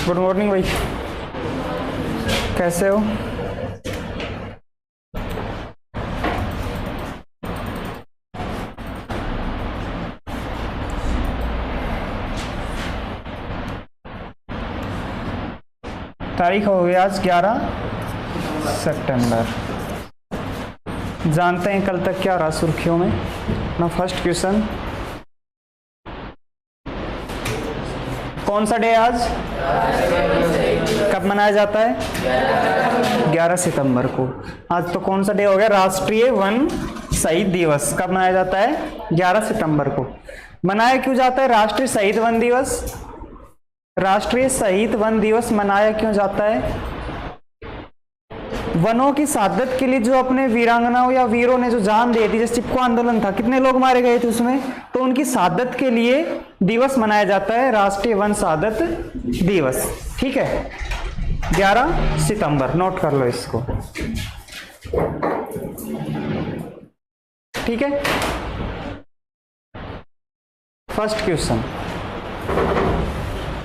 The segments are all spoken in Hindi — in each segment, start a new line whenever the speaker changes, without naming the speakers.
गुड मॉर्निंग भाई, कैसे हो? तारीख हो गई आज 11 सितंबर। जानते हैं कल तक क्या रहा सुर्खियों में। ना फर्स्ट क्वेश्चन, कौन सा डे आज, कब मनाया जाता है? 11 सितंबर को। आज तो कौन सा डे हो गया? राष्ट्रीय वन शहीद दिवस। कब मनाया जाता है? 11 सितंबर को। मनाया क्यों जाता है राष्ट्रीय शहीद वन दिवस? राष्ट्रीय शहीद वन दिवस मनाया क्यों जाता है? वनों की शहादत के लिए जो अपने वीरांगनाओं या वीरों ने जो जान दे दी, जैसे चिपको आंदोलन था, कितने लोग मारे गए थे उसमें, तो उनकी शहादत के लिए दिवस मनाया जाता है राष्ट्रीय वन शहादत दिवस। ठीक है, 11 सितंबर, नोट कर लो इसको। ठीक है, फर्स्ट क्वेश्चन,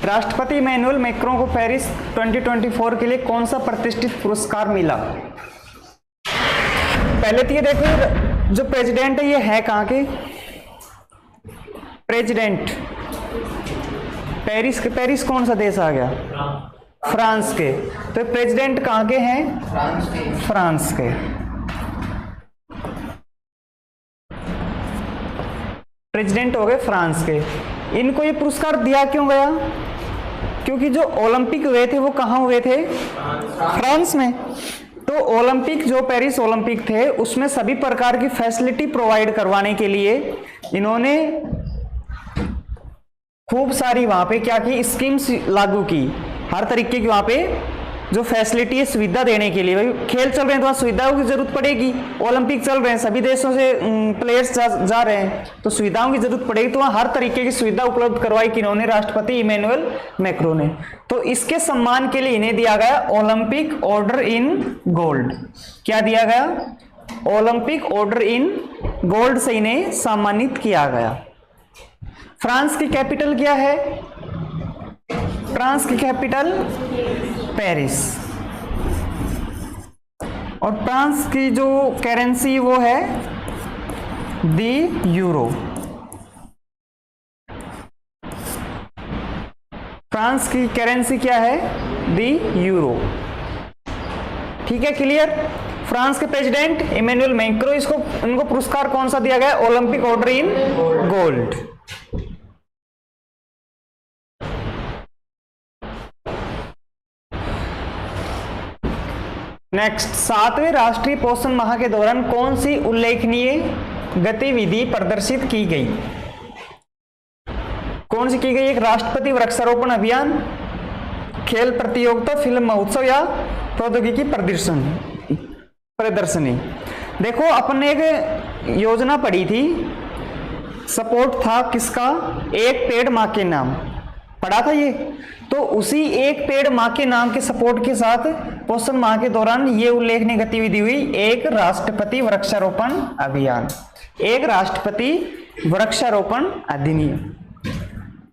राष्ट्रपति इमैनुअल मैक्रों को पेरिस 2024 के लिए कौन सा प्रतिष्ठित पुरस्कार मिला? पहले तो ये देखो, जो प्रेसिडेंट है ये है कहां के? प्रेसिडेंट पेरिस के। पेरिस कौन सा देश आ गया? फ्रांस के। तो प्रेसिडेंट कहां के हैं? फ्रांस के। प्रेसिडेंट हो गए फ्रांस के। इनको ये पुरस्कार दिया क्यों गया? क्योंकि जो ओलंपिक हुए थे वो कहाँ हुए थे? फ्रांस में। तो ओलंपिक, जो पेरिस ओलंपिक थे, उसमें सभी प्रकार की फैसिलिटी प्रोवाइड करवाने के लिए इन्होंने खूब सारी वहां पे क्या की, स्कीम्स लागू की। हर तरीके की वहां पे जो फैसिलिटी है, सुविधा देने के लिए। भाई खेल चल रहे हैं तो वहां सुविधाओं की जरूरत पड़ेगी। ओलंपिक चल रहे हैं, सभी देशों से प्लेयर्स जा रहे हैं, तो सुविधाओं की जरूरत पड़ेगी। तो वहां हर तरीके की सुविधा उपलब्ध करवाई किन्होंने? राष्ट्रपति इमैनुअल मैक्रों ने। तो इसके सम्मान के लिए इन्हें दिया गया ओलंपिक ऑर्डर इन गोल्ड। क्या दिया गया? ओलंपिक ऑर्डर इन गोल्ड से इन्हें सम्मानित किया गया। फ्रांस की कैपिटल क्या है? फ्रांस की कैपिटल पेरिस। और फ्रांस की जो करेंसी वो है दी यूरो। फ्रांस की करेंसी क्या है? The euro. ठीक है, क्लियर? फ्रांस के प्रेसिडेंट इमैनुअल मैक्रों, इनको पुरस्कार कौन सा दिया गया? Olympic order in gold. Next, 7वें राष्ट्रीय पोषण माह के दौरान कौन सी उल्लेखनीय गतिविधि प्रदर्शित की गई? कौन सी की गई? एक राष्ट्रपति वृक्षारोपण अभियान, खेल प्रतियोगिता, फिल्म महोत्सव या प्रौद्योगिकी प्रदर्शनी। देखो, अपन ने एक योजना पढ़ी थी, सपोर्ट था किसका? एक पेड़ मां के नाम, पढ़ा था ये। तो उसी एक पेड़ मां के नाम के सपोर्ट के साथ पोषण माह के दौरान ये उल्लेखनीय गतिविधि हुई, एक राष्ट्रपति वृक्षारोपण अभियान, एक राष्ट्रपति वृक्षारोपण अधिनियम।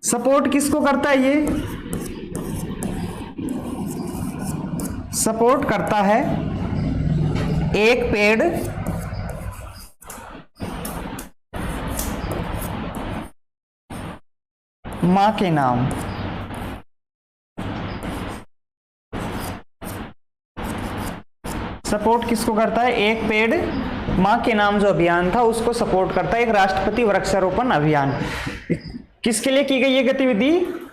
सपोर्ट किसको करता है? ये सपोर्ट करता है एक पेड़ मां के नाम। सपोर्ट किसको करता है? एक पेड़ मां के नाम जो अभियान था उसको सपोर्ट करता है, एक राष्ट्रपति वृक्षारोपण अभियान। किसके लिए की गई ये गतिविधि?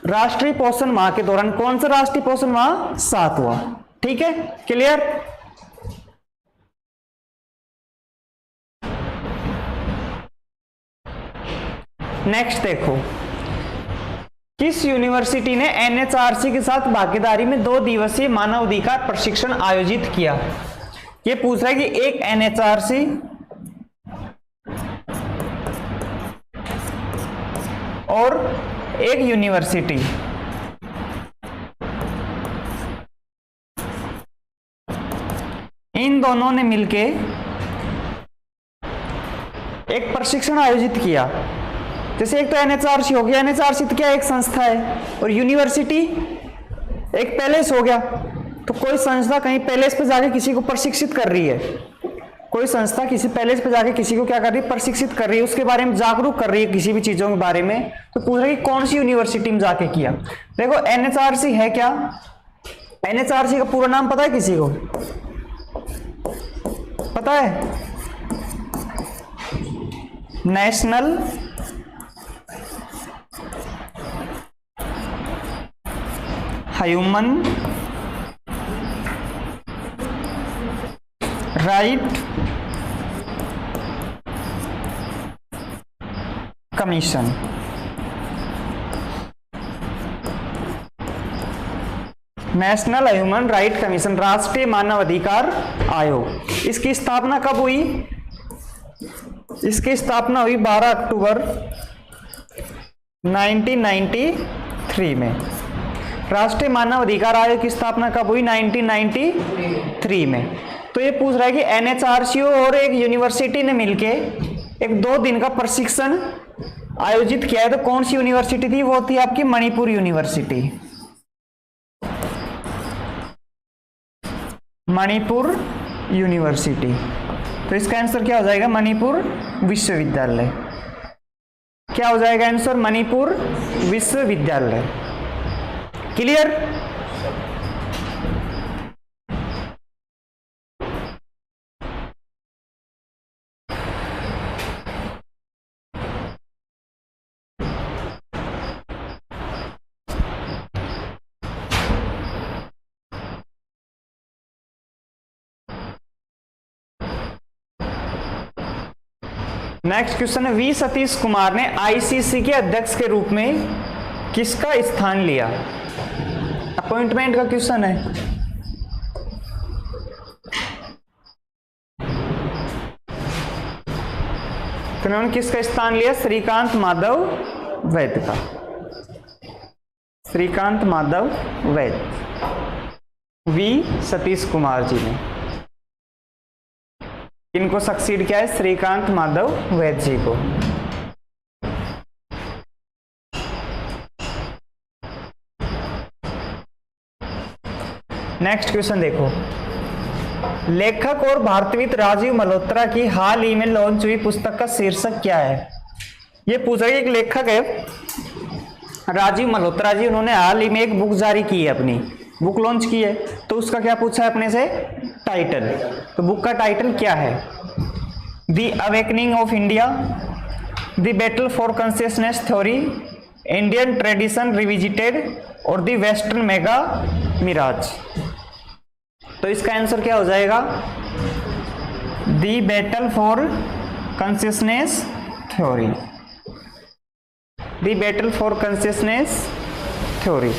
राष्ट्रीय पोषण माह के दौरान। कौन सा राष्ट्रीय पोषण माह? 7वां। ठीक है, क्लियर? नेक्स्ट देखो, किस यूनिवर्सिटी ने एनएचआरसी के साथ भागीदारी में 2 दिवसीय मानवाधिकार प्रशिक्षण आयोजित किया? ये पूछ रहा है कि एक एनएचआरसी और एक यूनिवर्सिटी, इन दोनों ने मिलके एक प्रशिक्षण आयोजित किया। जैसे एक तो एनएचआरसी हो गया, एनएचआरसी तो क्या एक संस्था है, और यूनिवर्सिटी एक पैलेस हो गया, तो कोई संस्था कहीं पैलेस पे जाके किसी को प्रशिक्षित कर रही है, कोई संस्था किसी पैलेस पे जाके किसी को क्या कर रही है, प्रशिक्षित कर रही है, उसके बारे में जागरूक कर रही है किसी भी चीजों के बारे में। तो पूछ रही कौन सी यूनिवर्सिटी में जाके किया। देखो एनएचआरसी है क्या, एनएचआरसी का पूरा नाम पता है किसी को, पता है? National human right commission. National human right commission, राष्ट्रीय मानव अधिकार आयोग। इसकी स्थापना कब हुई? इसकी स्थापना हुई 12 अक्टूबर 1993 में। राष्ट्रीय मानव अधिकार आयोग की स्थापना कब हुई? 1993 में। तो ये पूछ रहा है कि एनएचआरसी और एक यूनिवर्सिटी ने मिलके एक 2 दिन का प्रशिक्षण आयोजित किया है। तो कौन सी यूनिवर्सिटी थी? वो थी आपकी मणिपुर यूनिवर्सिटी, मणिपुर यूनिवर्सिटी। तो इसका आंसर क्या हो जाएगा? मणिपुर विश्वविद्यालय। क्या हो जाएगा आंसर? मणिपुर विश्वविद्यालय। क्लियर? नेक्स्ट क्वेश्चन है, वी सतीश कुमार ने आईसीसी के अध्यक्ष के रूप में किसका स्थान लिया? अपॉइंटमेंट का क्वेश्चन है। तो उन्होंने किसका स्थान लिया? श्रीकांत माधव वैद्य का, श्रीकांत माधव वैद्य। वी सतीश कुमार जी ने इनको सक्सीड किया है? श्रीकांत माधव वैद्य जी को। नेक्स्ट क्वेश्चन देखो, लेखक और भारतविद राजीव मल्होत्रा की हाल ही में लॉन्च हुई पुस्तक का शीर्षक क्या है? ये पूछ रही है, एक लेखक है राजीव मल्होत्रा जी, उन्होंने हाल ही में एक बुक जारी की है, अपनी बुक लॉन्च की है। तो उसका क्या पूछा है अपने से? टाइटल। तो बुक का टाइटल क्या है? The awakening of India, the battle for consciousness theory, Indian tradition revisited और द वेस्टर्न मेगा मिराज। तो इसका आंसर क्या हो जाएगा? The battle for consciousness theory, the battle for consciousness theory,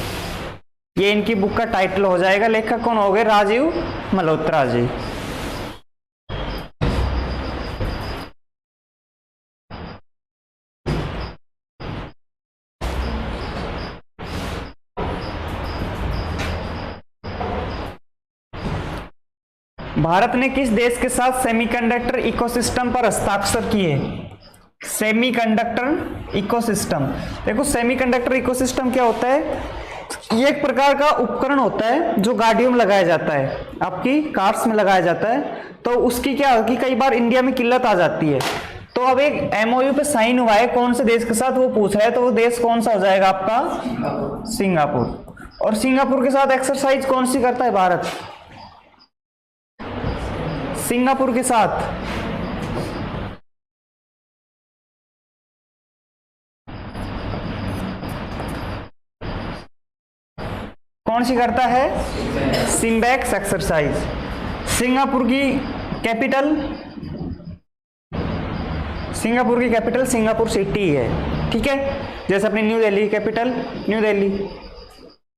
ये इनकी बुक का टाइटल हो जाएगा। लेखक कौन हो गए? राजीव मल्होत्रा जी। भारत ने किस देश के साथ सेमीकंडक्टर इकोसिस्टम पर हस्ताक्षर किए? Semiconductor ecosystem. देखो सेमीकंडक्टर इकोसिस्टम क्या होता है? ये एक प्रकार का उपकरण होता है जो गाड़ियों में लगाया जाता है, आपकी कार्स में लगाया जाता है। तो उसकी क्या होगी, कई बार इंडिया में किल्लत आ जाती है। तो अब एक एमओयू पे साइन हुआ है कौन से देश के साथ, वो पूछ रहा है। तो वो देश कौन सा हो जाएगा आपका? सिंगापुर। और सिंगापुर के साथ एक्सरसाइज कौन सी करता है भारत? सिंगापुर के साथ कौन सी करता है? SIMBEX exercise. सिंगापुर की कैपिटल, सिंगापुर की कैपिटल सिंगापुर सिटी है, ठीक है। जैसे अपनी न्यू दिल्ली की कैपिटल न्यू दिल्ली,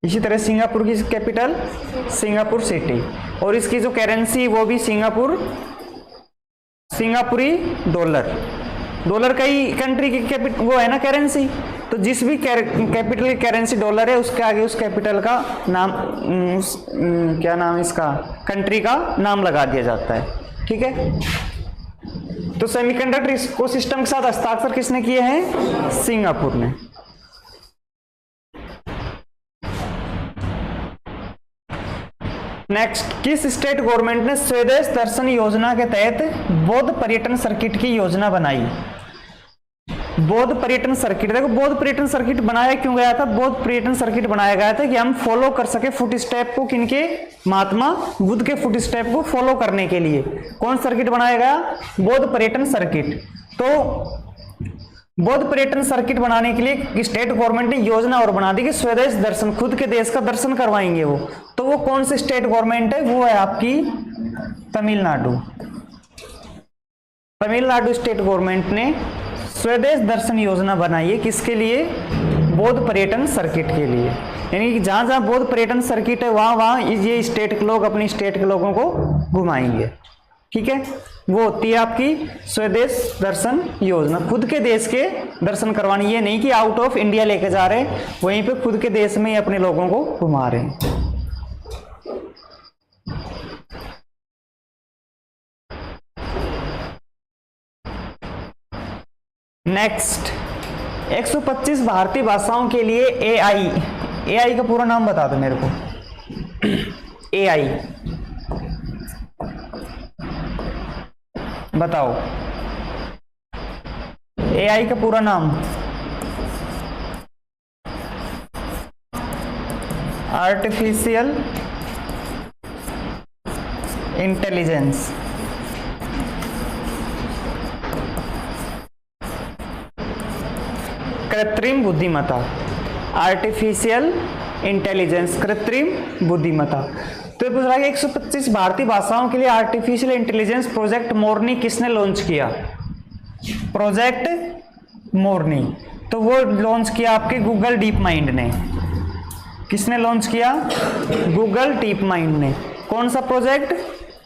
इसी तरह सिंगापुर की कैपिटल सिंगापुर सिटी। और इसकी जो करेंसी वो भी सिंगापुरी डॉलर। डॉलर कई कंट्री की कैपिटल वो है ना करेंसी, तो जिस भी कैपिटल की करेंसी डॉलर है उसके आगे उस कैपिटल का नाम क्या नाम है इसका, कंट्री का नाम लगा दिया जाता है, ठीक है। तो सेमीकंडक्टर इकोसिस्टम के साथ हस्ताक्षर किसने किए हैं? सिंगापुर ने। नेक्स्ट, किस स्टेट गवर्नमेंट ने स्वदेश दर्शन योजना के तहत बौद्ध पर्यटन सर्किट की योजना बनाई? बौद्ध पर्यटन सर्किट, देखो बौद्ध पर्यटन सर्किट बनाया क्यों गया था? बौद्ध पर्यटन सर्किट बनाया गया था कि हम फॉलो कर सके फुट स्टेप को, किनके? महात्मा बुद्ध के फुट स्टेप को फॉलो करने के लिए। कौन सर्किट बनाया गया? बौद्ध पर्यटन सर्किट। तो बौद्ध पर्यटन सर्किट बनाने के लिए स्टेट गवर्नमेंट ने योजना और बना दी कि स्वदेश दर्शन, खुद के देश का दर्शन करवाएंगे वो। तो वो कौन सी स्टेट गवर्नमेंट है? वो है आपकी तमिलनाडु। तमिलनाडु स्टेट गवर्नमेंट ने स्वदेश दर्शन योजना बनाई है, किसके लिए? बौद्ध पर्यटन सर्किट के लिए। यानी कि जहां जहां बौद्ध पर्यटन सर्किट है वहां वहां ये स्टेट के लोग अपनी स्टेट के लोगों को घुमाएंगे। ठीक है, वो होती है आपकी स्वदेश दर्शन योजना। खुद के देश के दर्शन करवानी, ये नहीं कि आउट ऑफ इंडिया लेके जा रहे हैं, वहीं पे खुद के देश में ही अपने लोगों को घुमा रहे हैं। नेक्स्ट, 125 भारतीय भाषाओं के लिए एआई का पूरा नाम बता दो मेरे को। एआई बताओ, एआई का पूरा नाम? Artificial intelligence. कृत्रिम बुद्धिमत्ता, आर्टिफिशियल इंटेलिजेंस, कृत्रिम बुद्धिमत्ता। तो पूछ रहा है 125 भारतीय भाषाओं के लिए आर्टिफिशियल इंटेलिजेंस प्रोजेक्ट मोरनी किसने लॉन्च किया? प्रोजेक्ट मोरनी, तो वो लॉन्च किया आपके गूगल डीप माइंड ने। किसने लॉन्च किया? गूगल डीप माइंड ने। कौन सा प्रोजेक्ट?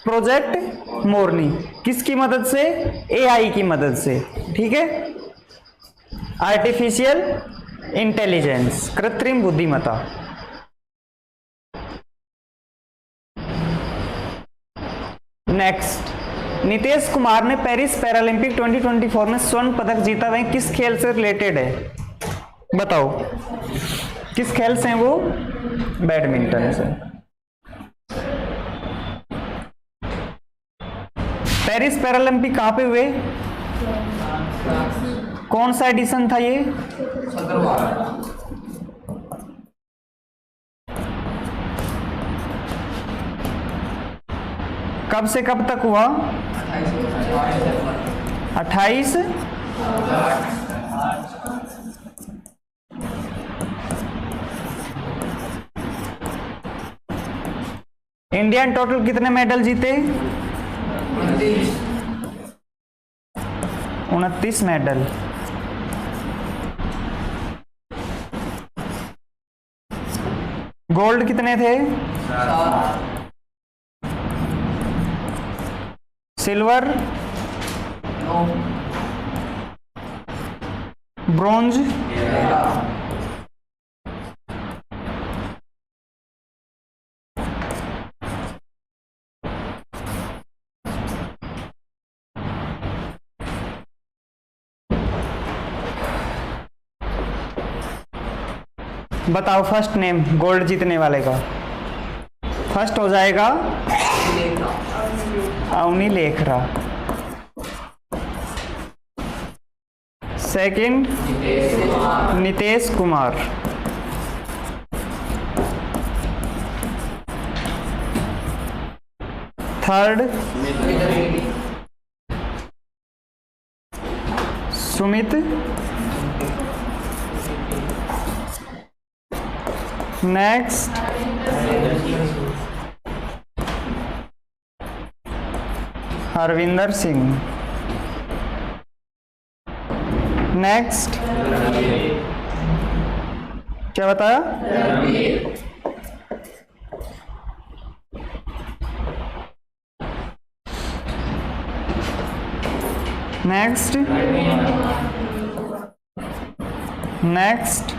प्रोजेक्ट मोरनी। किसकी मदद से? एआई की मदद से। ठीक है, आर्टिफिशियल इंटेलिजेंस, कृत्रिम बुद्धिमत्ता। नेक्स्ट, नीतीश कुमार ने पेरिस पैरालंपिक 2024 में स्वर्ण पदक जीता, वह किस खेल से रिलेटेड है? बताओ, किस खेल से है वो? बैडमिंटन से। पेरिस पैरालंपिक कहां पे हुए? कौन सा एडिशन था ये? कब से कब तक हुआ? 28। इंडिया टोटल कितने मेडल जीते? 29 मेडल। गोल्ड कितने थे? सिल्वर, ब्रोंज, बताओ फर्स्ट नेम गोल्ड जीतने वाले का। फर्स्ट हो जाएगा Avani Lekhara, second Nitesh Kumar, third Sumit, next Harvinder Singh, next क्या बताया? नेक्स्ट नेक्स्ट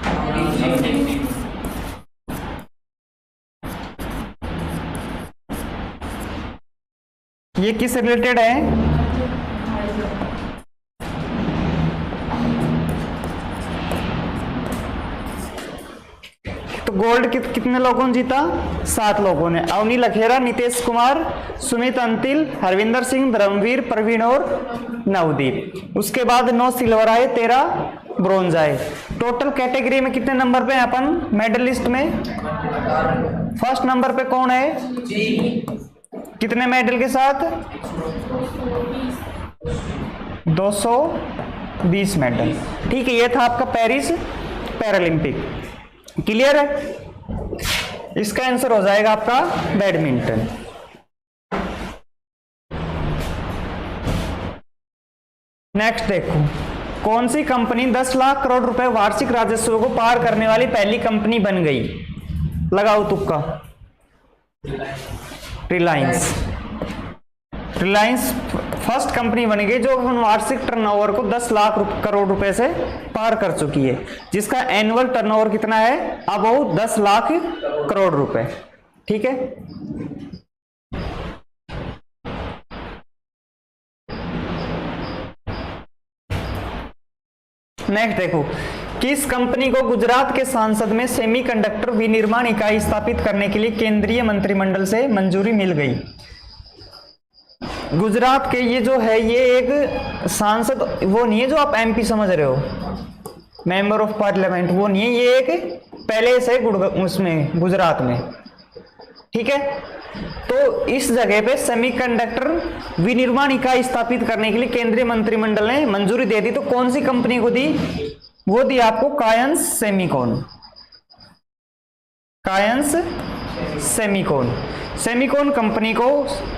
ये किस रिलेटेड है? तो गोल्ड कितने लोगों ने जीता? 7 लोगों ने। अवनी लखेरा, नितेश कुमार, सुमित अंतिल, हरविंदर सिंह, धर्मवीर, प्रवीण और नवदीप। उसके बाद 9 सिल्वर आए, 13 ब्रोंज आए। टोटल कैटेगरी में कितने नंबर पे हैं अपन मेडलिस्ट में? फर्स्ट नंबर पे कौन है? कितने मेडल के साथ? 220 मेडल। ठीक है, ये था आपका पेरिस पैरालंपिक। क्लियर है? इसका आंसर हो जाएगा आपका बैडमिंटन। नेक्स्ट देखो, कौन सी कंपनी 10 लाख करोड़ रुपए वार्षिक राजस्व को पार करने वाली पहली कंपनी बन गई? लगाओ तुक्का। रिलायंस। रिलायंस फर्स्ट कंपनी बन गई जो वार्षिक टर्नओवर को 10 लाख करोड़ रुपए से पार कर चुकी है, जिसका एनुअल टर्नओवर कितना है? अबाउट 10 लाख करोड़ रुपए। ठीक है, नेक्स्ट देखो, किस कंपनी को गुजरात के सांसद में सेमीकंडक्टर विनिर्माण इकाई स्थापित करने के लिए केंद्रीय मंत्रिमंडल से मंजूरी मिल गई? गुजरात के ये जो है, ये एक सांसद वो नहीं है जो आप एमपी समझ रहे हो, मेंबर ऑफ पार्लियामेंट, वो नहीं है, ये एक पैलेस है उसमें गुजरात में। ठीक है, तो इस जगह पे सेमीकंडक्टर विनिर्माण इकाई स्थापित करने के लिए केंद्रीय मंत्रिमंडल ने मंजूरी दे दी। तो कौन सी कंपनी को दी? वो दी आपको कायंस सेमीकॉन। कायंस सेमीकॉन। सेमीकॉन कंपनी को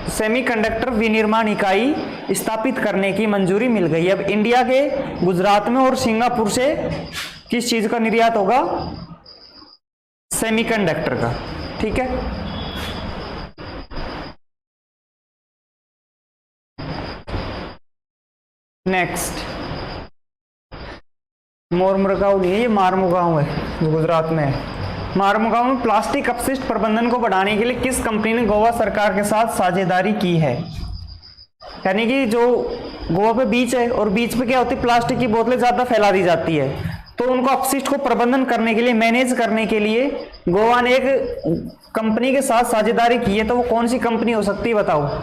सेमीकंडक्टर विनिर्माण इकाई स्थापित करने की मंजूरी मिल गई। अब इंडिया के गुजरात में और सिंगापुर से किस चीज का निर्यात होगा? सेमीकंडक्टर का। ठीक है, नेक्स्ट, मोरमुगांव नहीं है, ये मारमुगांव है जो गुजरात में है। मारमुगांव में प्लास्टिक अपशिष्ट प्रबंधन को बढ़ाने के लिए किस कंपनी ने गोवा सरकार के साथ साझेदारी की है? यानी कि जो गोवा पे बीच है और बीच पे क्या होती है, प्लास्टिक की बोतलें ज्यादा फैला दी जाती है, तो उनको अपशिष्ट को प्रबंधन करने के लिए, मैनेज करने के लिए गोवा ने एक कंपनी के साथ साझेदारी की है। तो वो कौन सी कंपनी हो सकती है बताओ?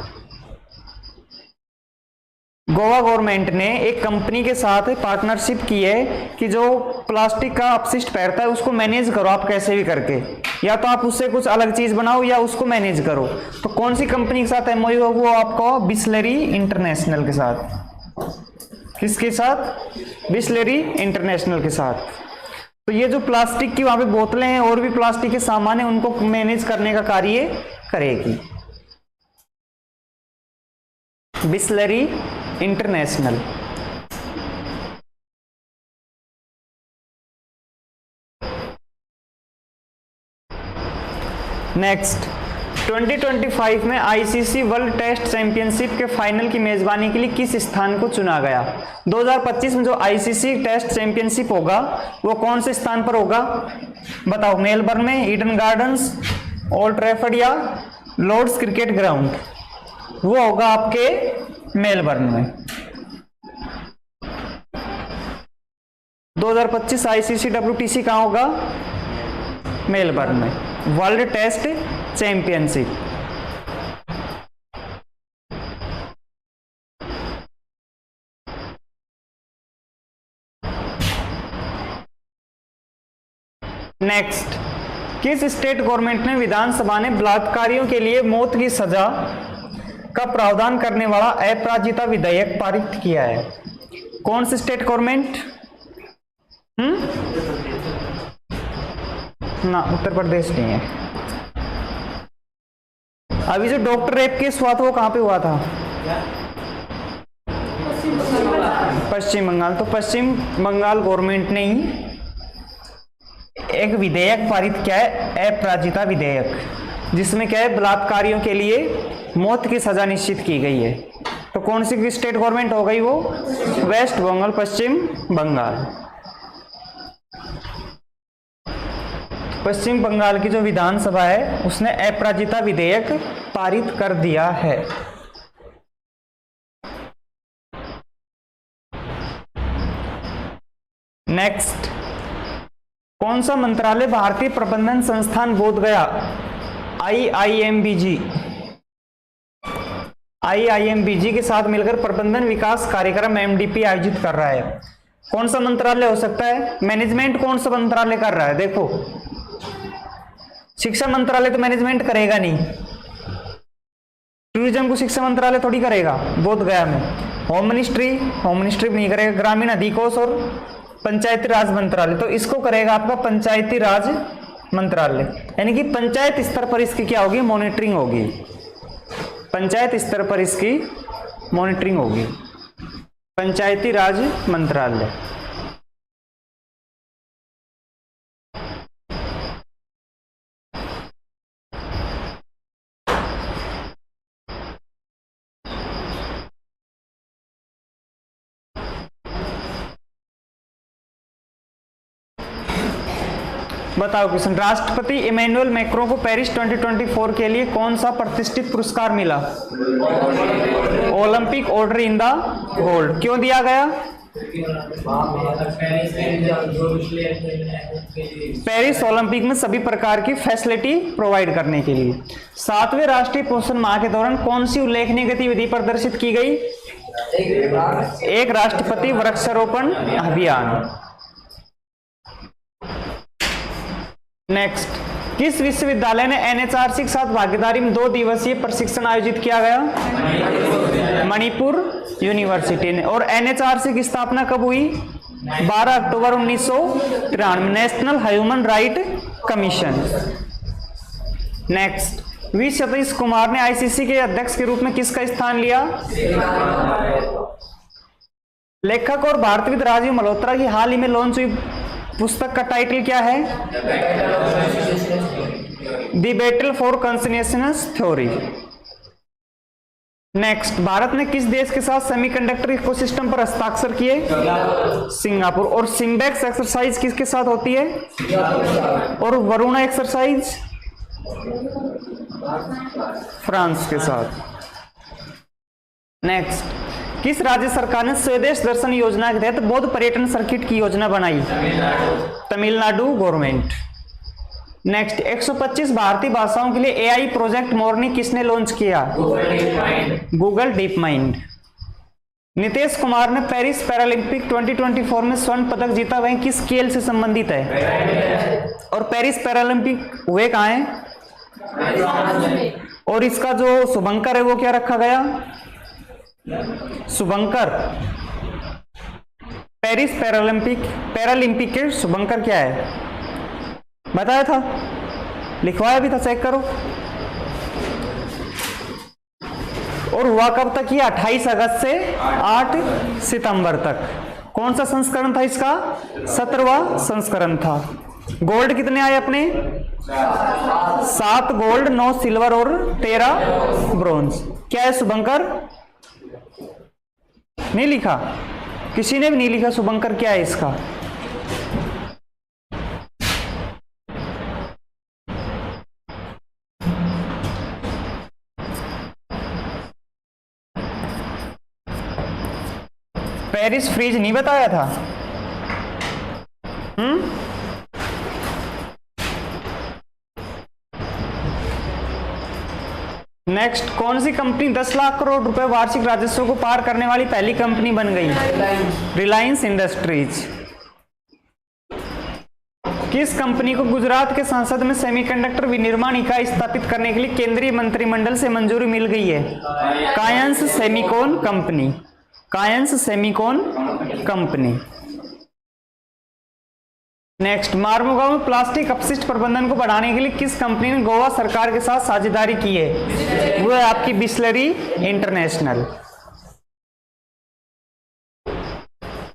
गोवा गवर्नमेंट ने एक कंपनी के साथ पार्टनरशिप की है कि जो प्लास्टिक का अपशिष्ट फैलता है उसको मैनेज करो आप कैसे भी करके, या तो आप उससे कुछ अलग चीज बनाओ या उसको मैनेज करो। तो कौन सी कंपनी के साथ एमओयू है? वो आपको बिस्लरी इंटरनेशनल के साथ। किसके साथ? बिस्लरी इंटरनेशनल के साथ। तो ये जो प्लास्टिक की वहां पे बोतलें हैं और भी प्लास्टिक के सामान है, उनको मैनेज करने का कार्य करेगी बिस्लरी इंटरनेशनल। नेक्स्ट, 2025 में आईसीसी वर्ल्ड टेस्ट चैंपियनशिप के फाइनल की मेजबानी के लिए किस स्थान को चुना गया? 2025 में जो आईसीसी टेस्ट चैंपियनशिप होगा वो कौन से स्थान पर होगा बताओ? मेलबर्न में, ईडन गार्डन्स, ओल्ड ट्रैफर्ड या लॉर्ड्स क्रिकेट ग्राउंड? वो होगा आपके मेलबर्न में। 2025 आईसीसी WTC कहां होगा? मेलबर्न में। World Test Championship. नेक्स्ट, किस स्टेट गवर्नमेंट ने विधानसभा ने बलात्कारियों के लिए मौत की सजा का प्रावधान करने वाला अपराजिता विधेयक पारित किया है? कौन सी स्टेट गवर्नमेंट? ना, उत्तर प्रदेश नहीं है। अभी जो डॉक्टर रेप केस हुआ था वो कहां पे हुआ था? पश्चिम बंगाल। तो पश्चिम बंगाल गवर्नमेंट ने ही एक विधेयक पारित किया है, अपराजिता विधेयक, जिसमें क्या है, बलात्कारियों के लिए मौत की सजा निश्चित की गई है। तो कौन सी स्टेट गवर्नमेंट हो गई वो? वेस्ट बंगाल, पश्चिम बंगाल। पश्चिम बंगाल की जो विधानसभा है उसने अपराजिता विधेयक पारित कर दिया है। नेक्स्ट, कौन सा मंत्रालय भारतीय प्रबंधन संस्थान बोधगया आईआईएमबीजी के साथ मिलकर प्रबंधन विकास कार्यक्रम एमडीपी आयोजित कर रहा है? कौन सा मंत्रालय हो सकता है? मैनेजमेंट कौन सा मंत्रालय कर रहा है? देखो, शिक्षा मंत्रालय तो मैनेजमेंट करेगा नहीं, टूरिज्म को शिक्षा मंत्रालय थोड़ी करेगा बोधगया में। होम मिनिस्ट्री भी नहीं करेगा। ग्रामीण अधिकोष और पंचायती राज मंत्रालय, तो इसको करेगा आपका पंचायती राज मंत्रालय, यानी कि पंचायत स्तर पर इसकी क्या होगी? मॉनिटरिंग होगी। पंचायत स्तर पर इसकी मॉनिटरिंग होगी, पंचायती राज मंत्रालय। बताओ क्वेश्चन, राष्ट्रपति इमैनुअल मैक्रों को पेरिस 2024 के लिए कौन सा प्रतिष्ठित पुरस्कार मिला? Olympic order in the gold. क्यों दिया गया? पेरिस ओलंपिक में सभी प्रकार की फैसिलिटी प्रोवाइड करने के लिए। 7वें राष्ट्रीय पोषण माह के दौरान कौन सी उल्लेखनीय गतिविधि प्रदर्शित की गई? एक राष्ट्रपति वृक्षारोपण अभियान। नेक्स्ट, किस विश्वविद्यालय ने एनएचआरसी के साथ भागीदारी में 2 दिवसीय प्रशिक्षण आयोजित किया गया? मणिपुर यूनिवर्सिटी ने। और एनएचआरसी की स्थापना कब हुई? 12 अक्टूबर 1993, national human right commission. Next, V Satish Kumar ने आईसीसी के अध्यक्ष के रूप में किसका स्थान लिया? लेखक और भारतविद राजीव मल्होत्रा की हाल ही में लॉन्च हुई पुस्तक का टाइटल क्या है? The battle for consensus theory. Next, Bharat ने किस देश के साथ सेमीकंडक्टर इकोसिस्टम पर हस्ताक्षर किए? सिंगापुर। और सिम्बेक्स एक्सरसाइज किसके साथ होती है? और वरुणा एक्सरसाइज फ्रांस के साथ। नेक्स्ट, किस राज्य सरकार ने स्वदेश दर्शन योजना के तहत बौद्ध पर्यटन सर्किट की योजना बनाई? तमिलनाडु गवर्नमेंट। नेक्स्ट, 125 भारतीय भाषाओं के लिए एआई प्रोजेक्ट मोरनी किसने लॉन्च किया? Google deep mind. Nitish Kumar ने पेरिस पैरालंपिक 2024 में स्वर्ण पदक जीता, वह किस खेल से संबंधित है? और पेरिस पैरालंपिक हुए कहाँ हैं? और इसका जो शुभंकर है वो क्या रखा गया? शुभंकर। पेरिस पैरालंपिक के शुभंकर क्या है? बताया था, लिखवाया भी था, चेक करो। और हुआ कब तक? ये 28 अगस्त से 8 सितंबर तक। कौन सा संस्करण था इसका? 17वां संस्करण था। गोल्ड कितने आए अपने? 7 गोल्ड, 9 सिल्वर और 13 ब्रॉन्ज। क्या है शुभंकर? नहीं लिखा, किसी ने भी नहीं लिखा शुभंकर क्या है इसका। पेरिस फ्रीज नहीं बताया था? नेक्स्ट, कौन सी कंपनी 10 लाख करोड़ रुपए वार्षिक राजस्व को पार करने वाली पहली कंपनी बन गई? रिलायंस इंडस्ट्रीज। किस कंपनी को गुजरात के संसद में सेमीकंडक्टर विनिर्माण इकाई स्थापित करने के लिए केंद्रीय मंत्रिमंडल से मंजूरी मिल गई है? Kaynes Semicon company. Kaynes Semicon company. Next, Mormugao में प्लास्टिक अपशिष्ट प्रबंधन को बढ़ाने के लिए किस कंपनी ने गोवा सरकार के साथ साझेदारी की है? वो है आपकी बिस्लरी इंटरनेशनल।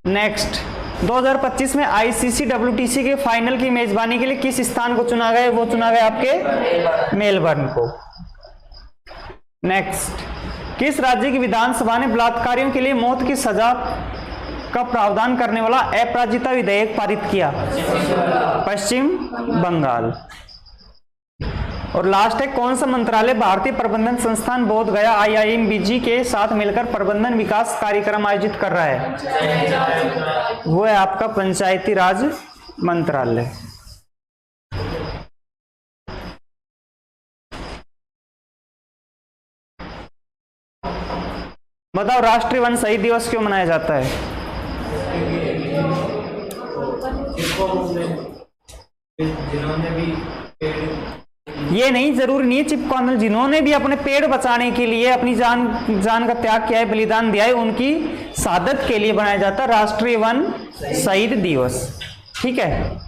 नेक्स्ट, 2025 में आईसीसी WTC के फाइनल की मेजबानी के लिए किस स्थान को चुना गया? वो चुना गया आपके मेलबर्न को। नेक्स्ट, किस राज्य की विधानसभा ने बलात्कारियों के लिए मौत की सजा का प्रावधान करने वाला अपराजिता विधेयक पारित किया? पश्चिम बंगाल। और लास्ट है, कौन सा मंत्रालय भारतीय प्रबंधन संस्थान बोधगया आईआईएमबीजी के साथ मिलकर प्रबंधन विकास कार्यक्रम आयोजित कर रहा है? वो है आपका पंचायती राज मंत्रालय। बताओ राष्ट्रीय वन शहीद दिवस क्यों मनाया जाता है?
जिन्होंने भी
ये नहीं, जरूरी नहीं चिपकॉन, जिन्होंने भी अपने पेड़ बचाने के लिए अपनी जान का त्याग किया है, बलिदान दिया है, उनकी शहादत के लिए बनाया जाता है राष्ट्रीय वन शहीद दिवस। ठीक है।